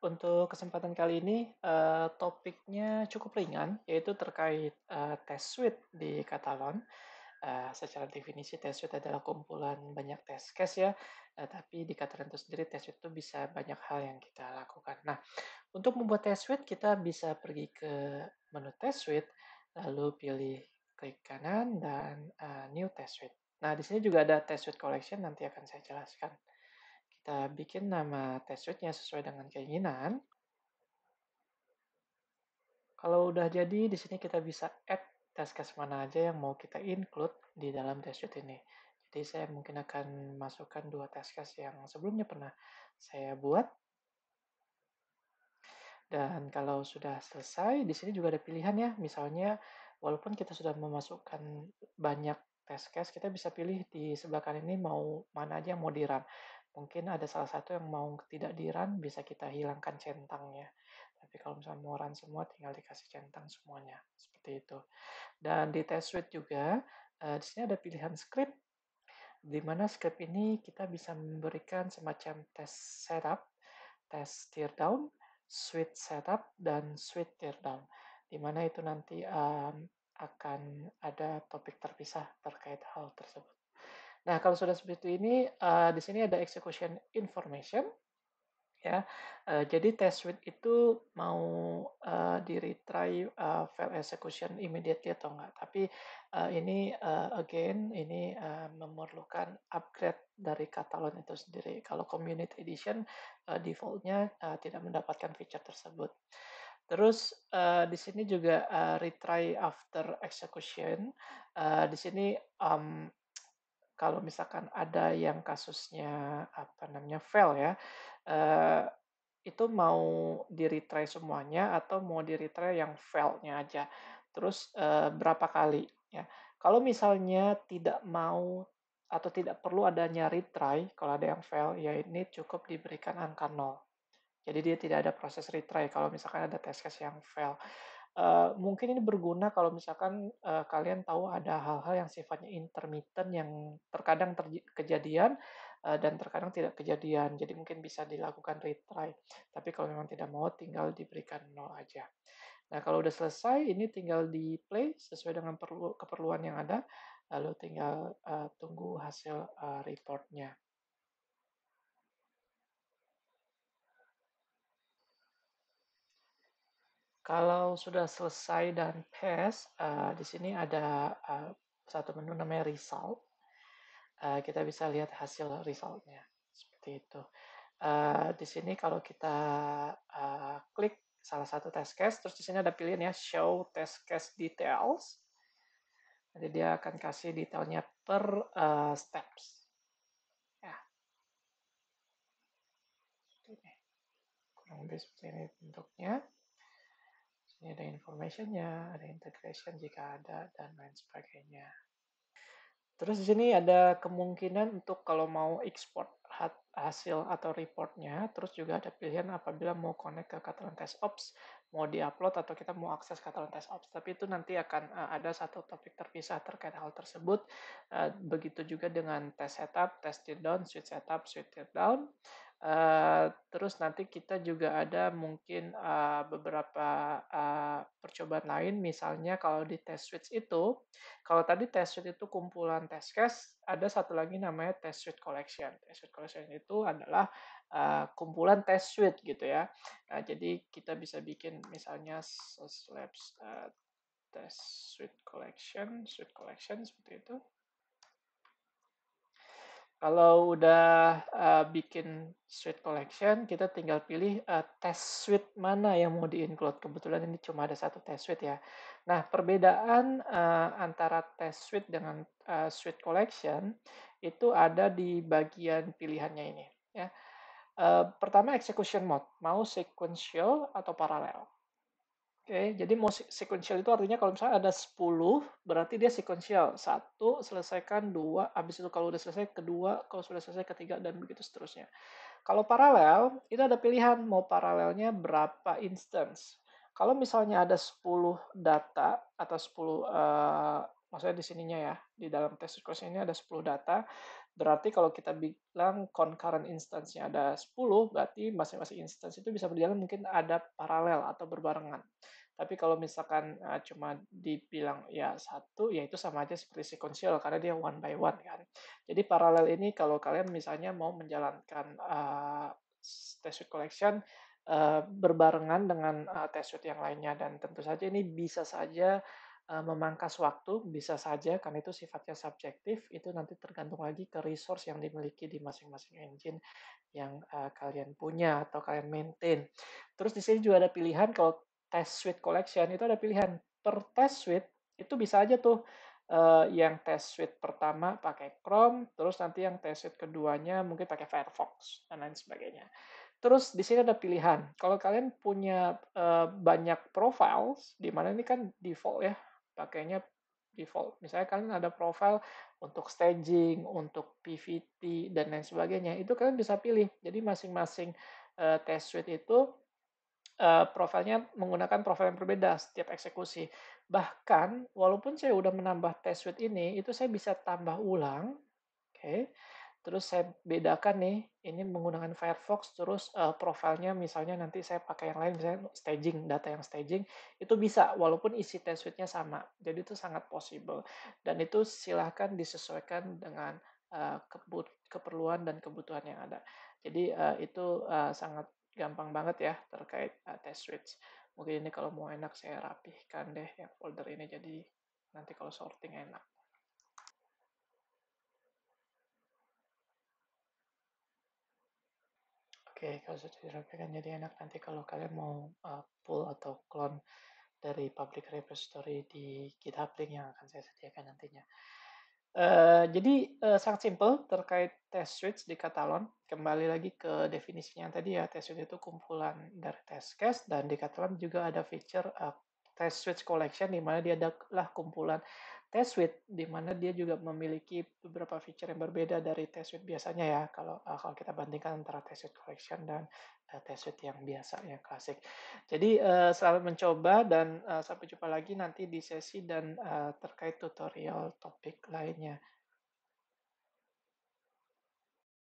untuk kesempatan kali ini topiknya cukup ringan, yaitu terkait test suite di Catalan. Secara definisi test suite adalah kumpulan banyak test case ya, tapi di Catalan itu sendiri test suite itu bisa banyak hal yang kita lakukan. Nah, untuk membuat test suite kita bisa pergi ke menu test suite, lalu pilih klik kanan dan new test suite. Nah, di sini juga ada test suite collection, nanti akan saya jelaskan. Kita bikin nama test suite-nya sesuai dengan keinginan. Kalau udah jadi, di sini kita bisa add test case mana aja yang mau kita include di dalam test suite ini. Jadi saya mungkin akan masukkan 2 test case yang sebelumnya pernah saya buat. Dan kalau sudah selesai, di sini juga ada pilihan ya. Misalnya, walaupun kita sudah memasukkan banyak test case, kita bisa pilih di sebelah kanan ini mau mana aja yang mau di-run. Mungkin ada salah satu yang mau tidak di-run, bisa kita hilangkan centangnya. Tapi kalau misalnya mau run semua, tinggal dikasih centang semuanya. Seperti itu. Dan di test suite juga, di sini ada pilihan script, di mana script ini kita bisa memberikan semacam test setup, test teardown, suite setup, dan suite teardown. Di mana itu nanti akan ada topik terpisah terkait hal tersebut. Nah, kalau sudah seperti ini, di sini ada execution information, ya. Jadi test suite itu mau di-retry file execution immediately atau enggak. Tapi ini again ini memerlukan upgrade dari Catalan itu sendiri. Kalau Community Edition default-nya tidak mendapatkan feature tersebut. Terus di sini juga retry after execution. Di sini kalau misalkan ada yang kasusnya apa namanya fail ya, eh, itu mau di-retry semuanya atau mau di-retry yang fail-nya aja. Terus berapa kali ya. Kalau misalnya tidak mau atau tidak perlu adanya retry, kalau ada yang fail, ya ini cukup diberikan angka 0. Jadi dia tidak ada proses retry kalau misalkan ada test case yang fail. Mungkin ini berguna kalau misalkan kalian tahu ada hal-hal yang sifatnya intermittent yang terkadang kejadian dan terkadang tidak kejadian. Jadi mungkin bisa dilakukan retry. Tapi kalau memang tidak mau, tinggal diberikan 0 aja. Nah, kalau udah selesai, ini tinggal di play sesuai dengan keperluan yang ada. Lalu tinggal tunggu hasil reportnya. Kalau sudah selesai dan pass, di sini ada satu menu namanya result. Kita bisa lihat hasil resultnya seperti itu. Di sini kalau kita klik salah satu test case, terus di sini ada pilihan ya show test case details. Jadi dia akan kasih detailnya per steps. Ya, seperti ini. Kurang lebih seperti ini bentuknya. Ini ada informationnya, ada integration jika ada, dan lain sebagainya. Terus di sini ada kemungkinan untuk kalau mau export hasil atau reportnya, terus juga ada pilihan apabila mau connect ke Catalan Test Ops, mau di-upload atau kita mau akses Catalan Test Ops. Tapi itu nanti akan ada satu topik terpisah terkait hal tersebut. Begitu juga dengan test setup, test teardown, suite setup, suite teardown. Terus nanti kita juga ada mungkin beberapa percobaan lain, misalnya kalau di test suite itu, kalau tadi test suite itu kumpulan test case, ada satu lagi namanya test suite collection. Test suite collection itu adalah kumpulan test suite gitu ya. Jadi kita bisa bikin misalnya labs test suite collection seperti itu. Kalau udah bikin suite collection, kita tinggal pilih test suite mana yang mau di-include. Kebetulan ini cuma ada satu test suite ya. Nah, perbedaan antara test suite dengan suite collection itu ada di bagian pilihannya ini. Ya. Pertama, execution mode. Mau sequential atau paralel. Oke, jadi mau sequential itu artinya kalau misalnya ada 10, berarti dia sequential. Satu, selesaikan dua, habis itu kalau udah selesai kedua, kalau sudah selesai ketiga, dan begitu seterusnya. Kalau paralel, itu ada pilihan mau paralelnya berapa instance. Kalau misalnya ada 10 data atau 10, maksudnya di sininya ya, di dalam test sequence ini ada 10 data, Berarti kalau kita bilang concurrent instance-nya ada 10, berarti masing-masing instance itu bisa berjalan mungkin ada paralel atau berbarengan. Tapi kalau misalkan, cuma dibilang ya satu, ya itu sama aja seperti sequential karena dia one by one kan. Jadi paralel ini kalau kalian misalnya mau menjalankan, test suite collection, berbarengan dengan, test suite yang lainnya dan tentu saja ini bisa saja, memangkas waktu, bisa saja karena itu sifatnya subjektif, itu nanti tergantung lagi ke resource yang dimiliki di masing-masing engine yang, kalian punya atau kalian maintain. Terus di sini juga ada pilihan kalau test suite collection itu ada pilihan per test suite itu bisa aja tuh, yang test suite pertama pakai Chrome, terus nanti yang test suite keduanya mungkin pakai Firefox dan lain sebagainya. Terus di sini ada pilihan, kalau kalian punya, banyak profiles, di mana ini kan default ya, pakainya default. Misalnya kalian ada profile untuk staging, untuk PVT, dan lain sebagainya, itu kalian bisa pilih. Jadi masing-masing, test suite itu, profilnya menggunakan profil yang berbeda setiap eksekusi. Bahkan walaupun saya udah menambah test suite ini, itu saya bisa tambah ulang, oke. Terus saya bedakan nih, ini menggunakan Firefox, terus profilnya misalnya nanti saya pakai yang lain, misalnya staging, data yang staging, itu bisa walaupun isi test suite-nya sama. Jadi itu sangat possible. Dan itu silahkan disesuaikan dengan keperluan dan kebutuhan yang ada. Jadi itu sangat gampang banget ya terkait test suites. Mungkin ini kalau mau enak saya rapihkan deh yang folder ini jadi nanti kalau sorting enak. Oke, kalau sudah dirapikan jadi enak nanti kalau kalian mau pull atau clone dari public repository di GitHub link yang akan saya sediakan nantinya. Jadi sangat simpel terkait test suites di Catalan. Kembali lagi ke definisinya yang tadi ya, test suite itu kumpulan dari test case dan di Catalan juga ada feature test suites collection di mana dia adalah kumpulan test suite di mana dia juga memiliki beberapa feature yang berbeda dari test suite biasanya ya. Kalau kita bandingkan antara test suite collection dan test suite yang biasa yang klasik. Jadi selamat mencoba dan sampai jumpa lagi nanti di sesi dan terkait tutorial topik lainnya.